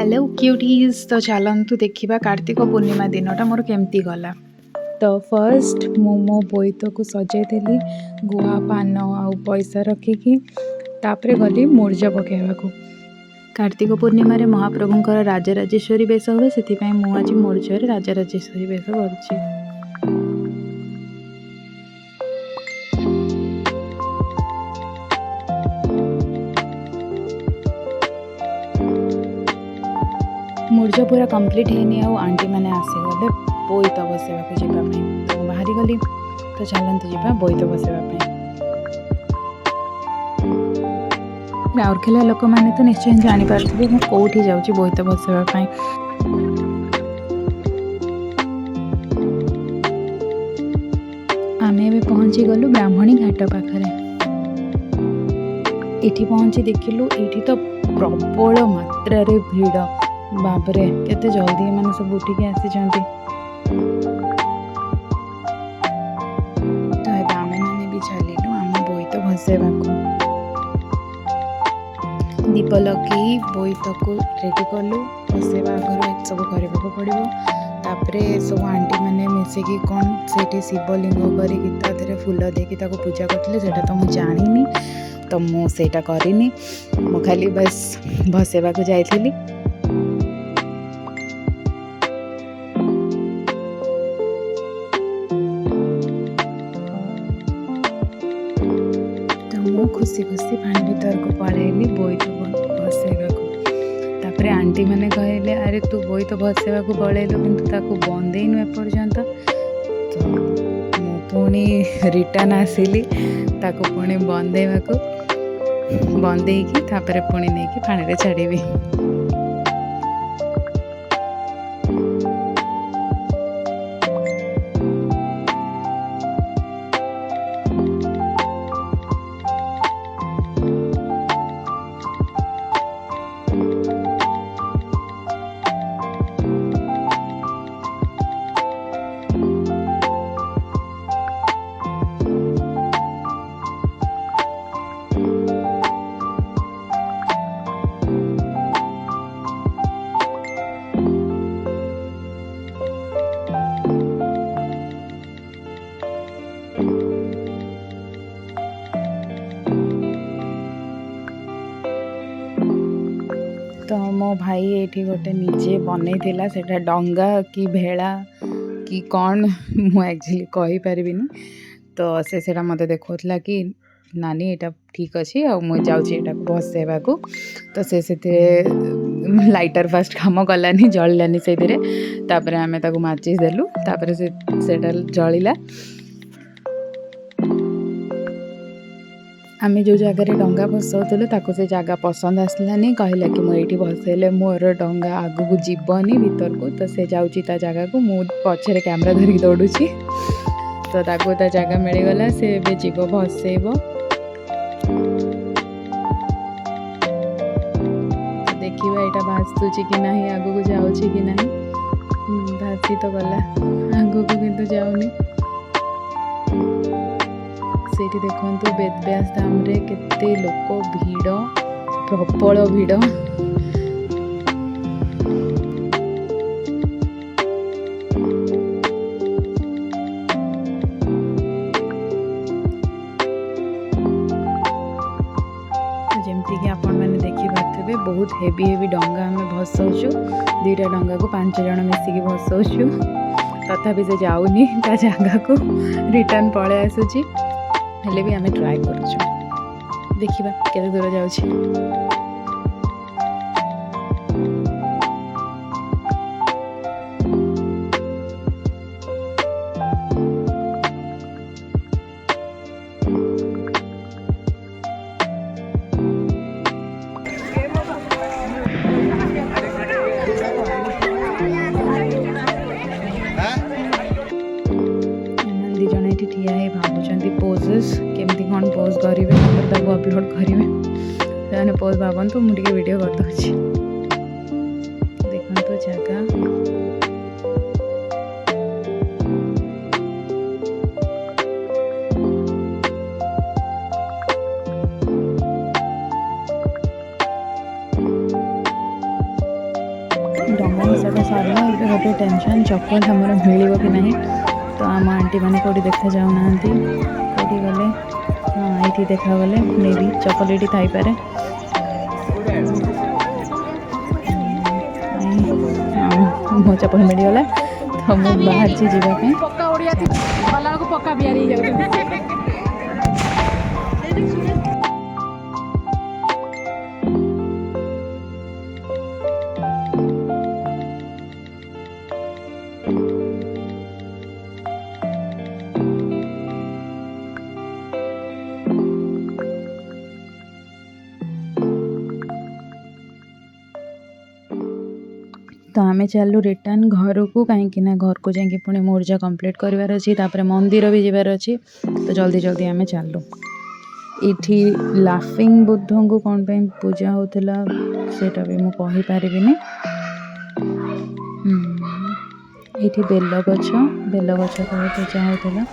Hello cuties. तो चलतु देखा कार्तिक पूर्णिमा दिनटा मोर केमती गला। तो फर्स्ट मो बोईत को सजेदेली गुआ पान आउ पैसा रखिकी तापरे गली मूर्ज पकेवा को। कार्तिक पूर्णिमा रे महाप्रभुंकर राजराजेश्वरी बेश हुए से मुझे मूर्ज राजराजेश्वरी बेश कर। मूर्ज पूरा कंप्लीट है आंटी मैंने आसीगले बोईत बसवाक जावाई। तो बाहरी गली तो चलते जा बोईत बसवाई। राउरकेला लोक मैंने तो निश्चय जानीपारे मैं कौटी जाऊँगी बोईत बसवाई। आमे एबे पहुँची गलु ब्राह्मणी घाट पाखरे। इठी पहुँची देखिलु इठी तो प्रबल मात्रा रे भीड़। बापरे केते जल्दी मैंने सब उठिकी आसी। तो ये आमे मैंने भी चलिलु आम बोईत भसवाक। दीप लगे बोईत को रेडी कलु भसवा आगर सब करने पड़ो। तापरे सब आंटी मैंने मिसिकी कौन से शिवलिंग कर फूल देकी पूजा करते सेटा तो मुझे जानी तो मुझे करनी मु खाली बस भसवाक जाइली। खुशी खुशी पानी भीतर को पलैली बोईत भसवाक। तापरे आंटी मैंने कहले अरे तू बोईत भसवाक पलैलु किंतु ताकू बंदेनु एपर्यंत। तो मु पुणी रिटर्न आसिली ताकू पुणी बंदेवाक बंदेकी तापरे पुणी नेकी पानी रे छाड़ीबी। तो मो भाई ये गोटे निजे बनई सेटा डंगा कि भेड़ा कि कौन मु एक्चुअली कहि परिबिनी। तो से मते देखौतला कि नानी एटा ठीक अच्छे आ मु जाउची एटा भसवाक। तो से लाइटर फास्ट काम कलानी जळिलानी से तापरे आमे ताकू माचिस देलु तापरे सेटा जळिला। आमे जो जगह डंगा भसाऊलु ताको से जगह पसंद आसलानी कहला कि मुझे भसैले मोर डंगा आगु को जीवनी भीतर को। तो से जाऊँगी ता जगह को मु पछरे कैमरा धरिकी दौड़ुची। तो ताको ता जगह मिलगला से बे जीव भसैब। तो देखिबा एटा भासुची कि नहीं आगु को जाउची कि नहीं। भासी तो गला आगु को किंतु जाउनी। सेठी देखंतु वेदव्यास धाम रे केते लोक भीड़ प्रबल भीड़। जमती कि आपण मैंने देखी पारे बहुत हेवी डंगा आम भसाऊँ। दुईटा डंगा को 5 जन मिसिकी भसाऊँ। तथापि से जाऊनी ता जगह को रिटर्न पळे आसुची। हेले भी आमे ट्राए करूँ देखिबा केते दूर जाउची। जन ये ठिया है भावुं पोजेस केमती कौन पोज करेंगे अपलोड करेंगे पोज भावतु मुझे वीडियो करदे देखु जगह। डंगा भसाटा सरला ए गोटे टेंशन चप्पल आमर मिल कि नहीं। तो आम आंटी मैंने कौटी देखा जाऊना कौटी गले हाँ ये देखा गले मे भी चप्पल ये थी मो चप्पल मिलगला तो मुझे बाहर जावाई पक्का बिहारी तो आम चलू रिटर्न घर को कहीं घर को जाकि पुणी मोर्जा कंप्लीट करार अच्छी मंदिर भी जबार अच्छी। तो जल्दी जल्दी आम चलू इठी लाफिंग बुद्ध को कौन पे पूजा होता सेटा भी मुझे कहीपरि ये बेल गछ तले पूजा होता।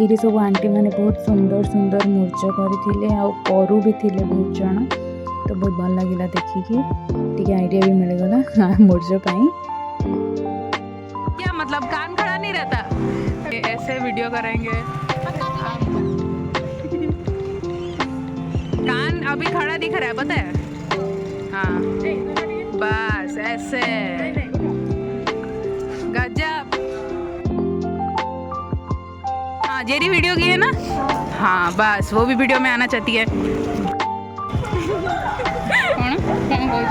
ये सब आंटी मैंने बहुत सुंदर सुंदर मूर्ज करते परू भी थे बहुत जन। तो बहुत भल लगे देखिकी टी आइडिया भी मिलगला मूर्ज पाई। क्या मतलब कान खड़ा नहीं रहता ऐसे वीडियो करेंगे। कान अभी खड़ा दिख रहा है पता है। हाँ बस ऐसे गजब। हाँ जेरी वीडियो की है ना। हाँ बस वो भी वीडियो में आना चाहती है। कौन कौन बोल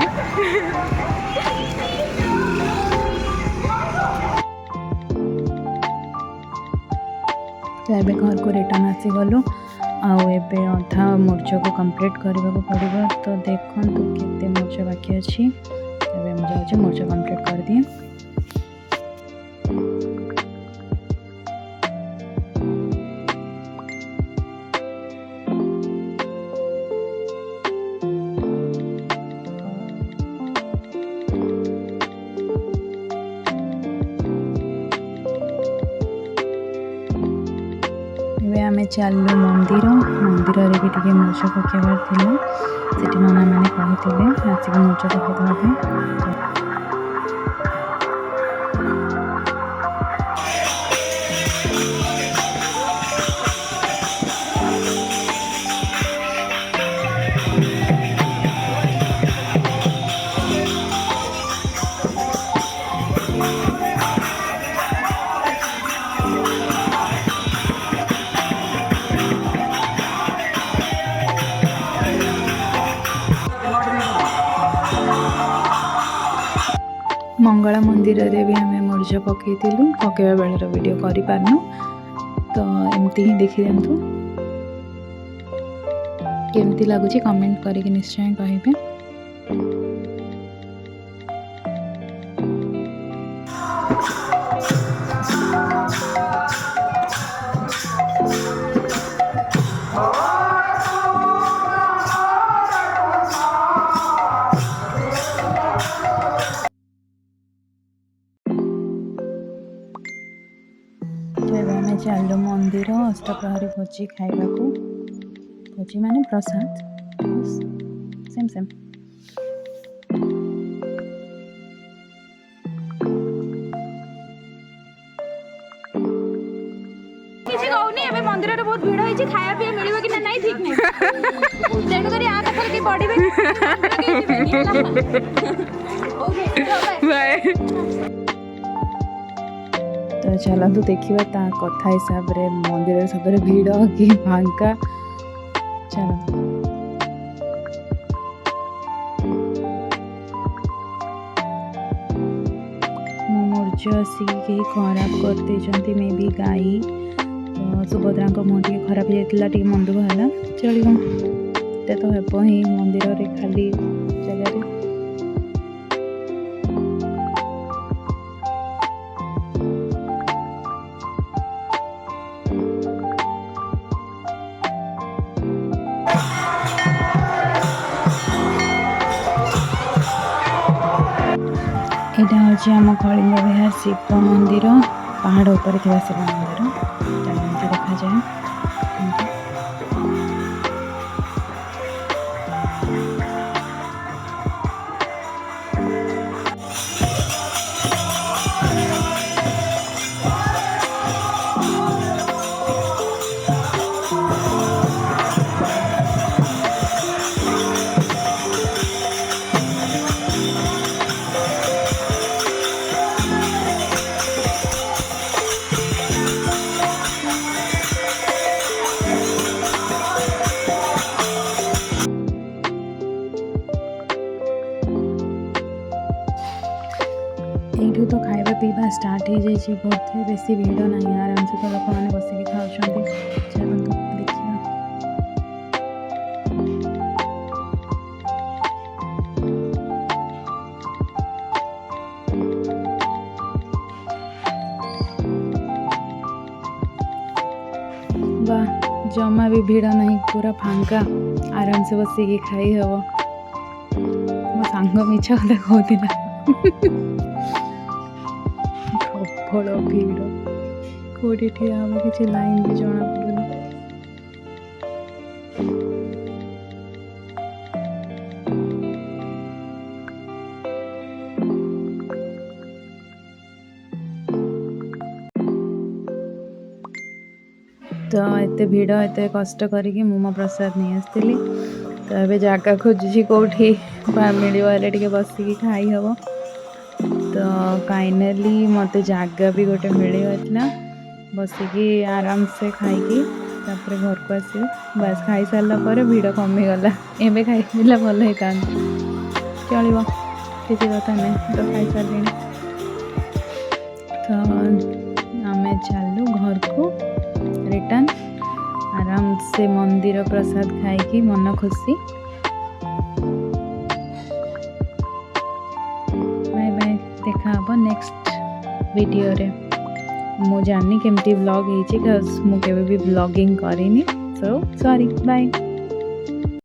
तो ये घर को रिटर्न आसीगलु आबे अधा मूर्ज को कंप्लीट करने को पड़ो। तो देखु केते मूर्ज बाकी अच्छी मुझे मूर्ज कंप्लीट कर दिए। आम चलू मंदिर मंदिर भी टे मूर्ज पकेबार थी नाना मैंने कहते आसिक मूर्ज पकईदेवा। मंगला मंदिर रे भी आम मूर्ज पकईलु पकेवा बेलर वीडियो कर पारनु। तो एमती ही देखी दिंतु केमती लगुच कमेंट करके निश्चय कहे। चलु मंदिर अष्टप्रहरी भोजी खाइबा को भोजी माने प्रसाद सेम सेम। किसी कहूनी एबे मंदिर रे बहुत भीड़ होई छी खाया पिया मिलिबो कि नहीं ठीक नहीं तेणु करी आ कथा के पड़िबे ओके बाय। तो चलतु देखा कथा हिसाब रे मंदिर सब भीड़ कि फांका चलो। मूर्ज आसिक खराब करते मे भी गाई। तो सुभद्रा मुँह टे खराब हो जाता मन दुख है चलो तो हे ही मंदिर रे खाली जगह। यहाँ हूँ आम कलिंग विहार शिव मंदिर पहाड़ ऊपर थिबा शिव मंदिर एमती देखा जाए। एठू तो खाଇବା पीवा स्टार्ट हो जाए बोधे बेसी भिड़ ना आराम से तो लोक मैंने बसिक खाऊँ चलते देखिए। वाह जमा भी भिड़ नहीं पूरा फांका आराम से बसिक खाई हम। मो सांग मिछ कथा कहूला प्रबल भिड़ कौटी ठिया हम किसी लाइन भी जना पड़ुनी। तो एत भिड़ एत कष्ट करके मोमो प्रसाद नहीं आसती तो ये जगह खोजुची कौटी मिले टे बसिक खाई हम। तो फाइनाली मत जगह भी गोटे मिलना बसिक आराम से खाई तापर घर को आस बस खाई सारापर भिड़ कमीगला एवं खाई भल होता चलो किसी कथा नहीं तो खाई सारे। तो आम चलू घर को रिटर्न आराम से मंदिर प्रसाद खाई मन खुशी। बाय बाय देखा हम नेक्स्ट वीडियो रे। मु जानी केमती व्लॉग होइछि बिकॉज़ मु केबे भी व्लॉगिंग करिनी सो सॉरी बाय।